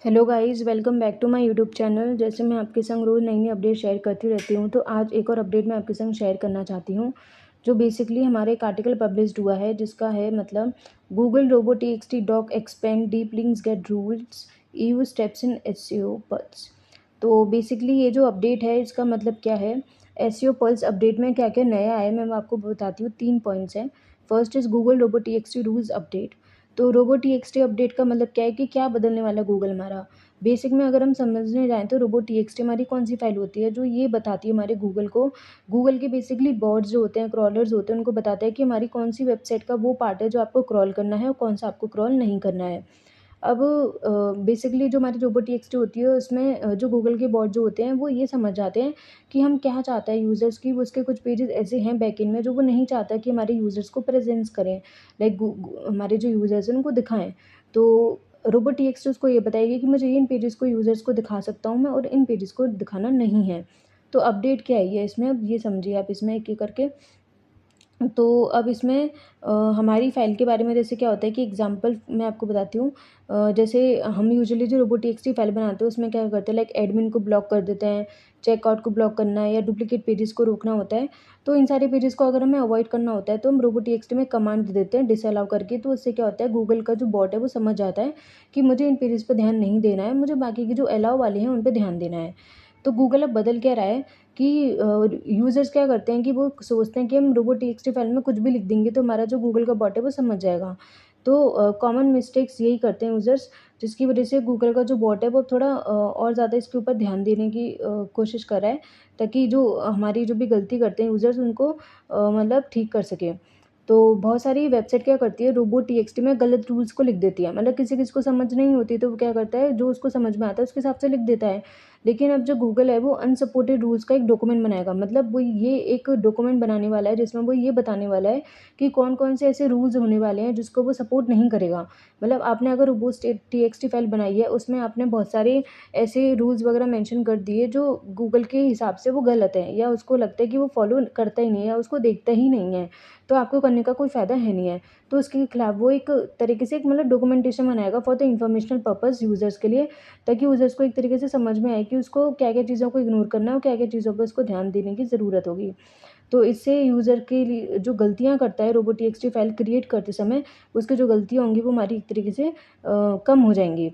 Hello guys, welcome back to my YouTube channel. जैसे मैं आपके संग रोज़ नई नई अपडेट शेयर करती रहती हूँ, तो आज एक और अपडेट मैं आपके संग शेयर करना चाहती हूँ, जो बेसिकली हमारे एक आर्टिकल पब्लिश्ड हुआ है, जिसका है मतलब Google robotics doc expand deep links get rules EU steps in SEO pulse. तो बेसिकली ये जो अपडेट है, इसका मतलब क्या है, एसईओ पल्स अपडेट में क्या क्या नया है मैं आपको बताती हूँ। 3 पॉइंट्स हैं। First is Google robotics rules update. तो रोबोटिक्स अपडेट का मतलब क्या है कि क्या बदलने वाला है गूगल हमारा। बेसिक में अगर हम समझने जाएँ तो रोबोटिक्स हमारी कौन सी फाइल होती है, जो ये बताती है हमारे गूगल को, गूगल के बेसिकली बॉट्स जो होते हैं, क्रॉलर्स होते हैं, उनको बताता है कि हमारी कौन सी वेबसाइट का वो पार्ट है जो आपको क्रॉल करना है और कौन सा आपको क्रॉल नहीं करना है। अब बेसिकली जो हमारी रोबोटिक्स होती है उसमें जो गूगल के बॉट जो होते हैं वो ये समझ जाते हैं कि हम क्या चाहते हैं यूज़र्स की। उसके कुछ पेजेस ऐसे हैं बैकएंड में जो वो नहीं चाहता कि हमारे यूज़र्स को प्रेजेंस करें, लाइक हमारे जो यूज़र्स हैं उनको दिखाएं। तो रोबोटिक्स उसको ये बताएगी कि मुझे इन पेजेस को यूज़र्स को दिखा सकता हूँ मैं और इन पेजेस को दिखाना नहीं है। तो अपडेट क्या है ये इसमें, अब ये समझिए आप इसमें एक-एक करके। तो अब इसमें हमारी फ़ाइल के बारे में जैसे क्या होता है कि एग्ज़ाम्पल मैं आपको बताती हूँ। जैसे हम यूजुअली जो रोबोटिक्स फ़ाइल बनाते हैं उसमें क्या करते हैं, लाइक एडमिन को ब्लॉक कर देते हैं, चेकआउट को ब्लॉक करना है या डुप्लिकेट पेजेस को रोकना होता है। तो इन सारे पेजेस को अगर हमें अवॉइड करना होता है तो हम रोबोटिक्स में कमांड दे देते हैं डिसअलाउ करके। तो उससे क्या होता है, गूगल का जो बॉट है वो समझ जाता है कि मुझे इन पेजेस पे ध्यान नहीं देना है, मुझे बाकी के जो अलाउ वाले हैं उन पे ध्यान देना है। तो गूगल अब बदल क्या रहा है कि यूज़र्स क्या करते हैं कि वो सोचते हैं कि हम रोबोटिक्स फाइल में कुछ भी लिख देंगे तो हमारा जो गूगल का बॉट है वो समझ जाएगा। तो कॉमन मिस्टेक्स यही करते हैं यूज़र्स, जिसकी वजह से गूगल का जो बॉट है वो थोड़ा और ज़्यादा इसके ऊपर ध्यान देने की कोशिश कर रहा है, ताकि जो हमारी जो भी गलती करते हैं यूज़र्स उनको मतलब ठीक कर सकें। तो बहुत सारी वेबसाइट क्या करती है, रोबोटिक्स में गलत रूल्स को लिख देती है। मतलब किसी-किसी को समझ नहीं होती तो वो क्या करता है, जो उसको समझ में आता है उसके हिसाब से लिख देता है। लेकिन अब जो गूगल है वो अनसपोर्टेड रूल्स का एक डॉक्यूमेंट बनाएगा। मतलब वो ये एक डॉक्यूमेंट बनाने वाला है जिसमें वो ये बताने वाला है कि कौन-कौन से ऐसे रूल्स होने वाले हैं जिसको वो सपोर्ट नहीं करेगा। मतलब आपने अगर रोबोटिक्स फाइल बनाई है उसमें आपने बहुत सारे ऐसे रूल्स वगैरह मेंशन कर दिए जो गूगल के हिसाब से वो गलत हैं, या उसको लगता है कि वो फॉलो करता ही नहीं है या उसको देखता ही नहीं है, तो आपको करने का कोई फ़ायदा है नहीं है। तो उसके खिलाफ वो एक तरीके से एक मतलब डॉक्यूमेंटेशन बनाएगा for the informational purpose users के लिए, ताकि यूज़र्स को एक तरीके से समझ में आए कि उसको क्या-क्या चीज़ों को इग्नोर करना है और क्या-क्या चीज़ों पे उसको ध्यान देने की ज़रूरत होगी। तो इससे यूज़र के लिए जो गलतियाँ करता है रोबोटिक्स फाइल क्रिएट करते समय, उसकी जो गलतियाँ होंगी वो हमारी एक तरीके से कम हो जाएँगी।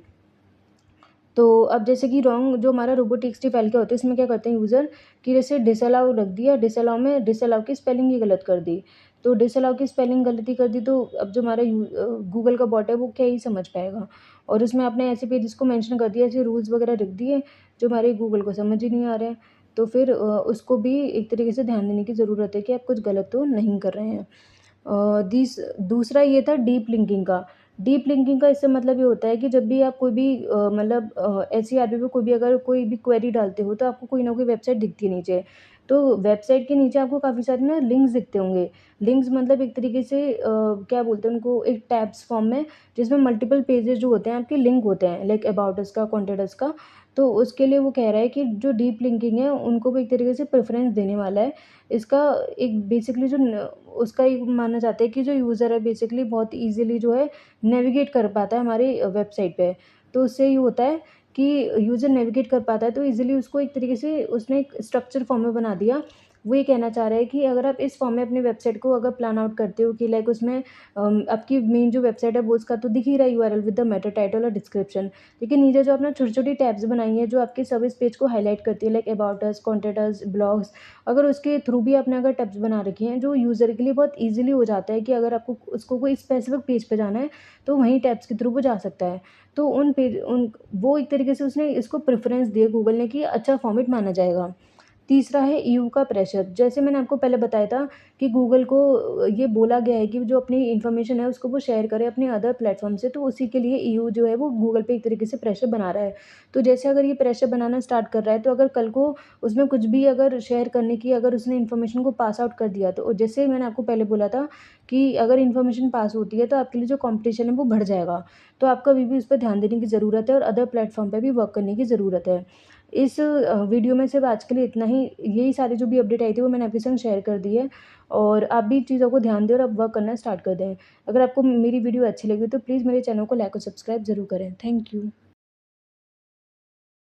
तो अब जैसे कि रॉन्ग जो हमारा रोबोटिक्स फाइल क्या होता है, इसमें क्या करते हैं यूज़र कि जैसे डिसअलाउ रख दिया, डिसअलाउ में डिसअलाउ की स्पेलिंग ही गलत कर दी। तो डिसअलाउ की स्पेलिंग गलती कर दी तो अब जो हमारा गूगल का बॉट है वो क्या ही समझ पाएगा। और उसमें आपने ऐसे पेजेस को मेंशन कर दिया, ऐसे रूल्स वगैरह लिख दिए जो हमारे गूगल को समझ ही नहीं आ रहे हैं। तो फिर उसको भी एक तरीके से ध्यान देने की ज़रूरत है कि आप कुछ गलत तो नहीं कर रहे हैं। दूसरा ये था डीप लिंकिंग का। डीप लिंकिंग का इससे मतलब ये होता है कि जब भी आप कोई भी मतलब एसईआरपी पे कोई भी अगर कोई भी क्वेरी डालते हो तो आपको कोई ना कोई वेबसाइट दिखती है नीचे। तो वेबसाइट के नीचे आपको काफ़ी सारे ना लिंक्स दिखते होंगे। लिंक्स मतलब एक तरीके से क्या बोलते हैं उनको, एक टैब्स फॉर्म में, जिसमें मल्टीपल पेजेस जो होते हैं आपके लिंक होते हैं, लाइक अबाउट अस का, कॉन्टैक्ट अस का। तो उसके लिए वो कह रहा है कि जो डीप लिंकिंग है उनको भी एक तरीके से प्रेफ़रेंस देने वाला है। इसका एक बेसिकली जो न उसका ये माना जाता है कि जो यूज़र है बेसिकली बहुत ईज़िली जो है नेविगेट कर पाता है हमारी वेबसाइट पे। तो उससे ये होता है कि यूज़र नेविगेट कर पाता है तो ईज़िली उसको एक तरीके से उसने एक स्ट्रक्चर फॉर्म में बना दिया। वो ये कहना चाह रहा है कि अगर आप इस फॉर्म में अपनी वेबसाइट को अगर प्लान आउट करते हो कि लाइक उसमें आपकी मेन जो वेबसाइट है वो उसका तो दिख ही रहा है URL with the Meta title और डिस्क्रिप्शन। लेकिन नीचे जो आपने छोटी-छोटी टैब्स बनाई हैं जो आपके सर्विस पेज को हाइलाइट करती है, like about us, contact us, blogs, अगर उसके थ्रू भी आपने अगर टैब्स बना रखी हैं जो यूज़र के लिए बहुत ईज़िली हो जाता है कि अगर आपको उसको कोई स्पेसिफ़िक पेज पे जाना है तो वहीं टैब्स के थ्रू वो जा सकता है। तो उन पेज उन वो एक तरीके से उसने इसको प्रेफ़रेंस दिया गूगल ने कि अच्छा फॉर्मेट माना जाएगा। तीसरा है ईयू का प्रेशर। जैसे मैंने आपको पहले बताया था कि गूगल को ये बोला गया है कि जो अपनी इन्फॉर्मेशन है उसको वो शेयर करे अपने अदर प्लेटफ़ॉर्म से, तो उसी के लिए ईयू जो है वो गूगल पे एक तरीके से प्रेशर बना रहा है। तो जैसे अगर ये प्रेशर बनाना स्टार्ट कर रहा है तो अगर कल को उसमें कुछ भी अगर शेयर करने की अगर उसने इन्फॉर्मेशन को पास आउट कर दिया, तो जैसे मैंने आपको पहले बोला था कि अगर इन्फॉर्मेशन पास होती है तो आपके लिए जो कॉम्पिटिशन है वो बढ़ जाएगा। तो आपको अभी भी उस पे ध्यान देने की ज़रूरत है और अदर प्लेटफ़ॉर्म पे भी वर्क करने की ज़रूरत है। इस वीडियो में सिर्फ आज के लिए इतना ही। यही सारी जो भी अपडेट आई थी वो मैंने आपके संग शेयर कर दी है, और आप भी चीज़ों को ध्यान दें और अब वर्क करना स्टार्ट कर दें। अगर आपको मेरी वीडियो अच्छी लगी तो प्लीज़ मेरे चैनल को लाइक और सब्सक्राइब ज़रूर करें। Thank you.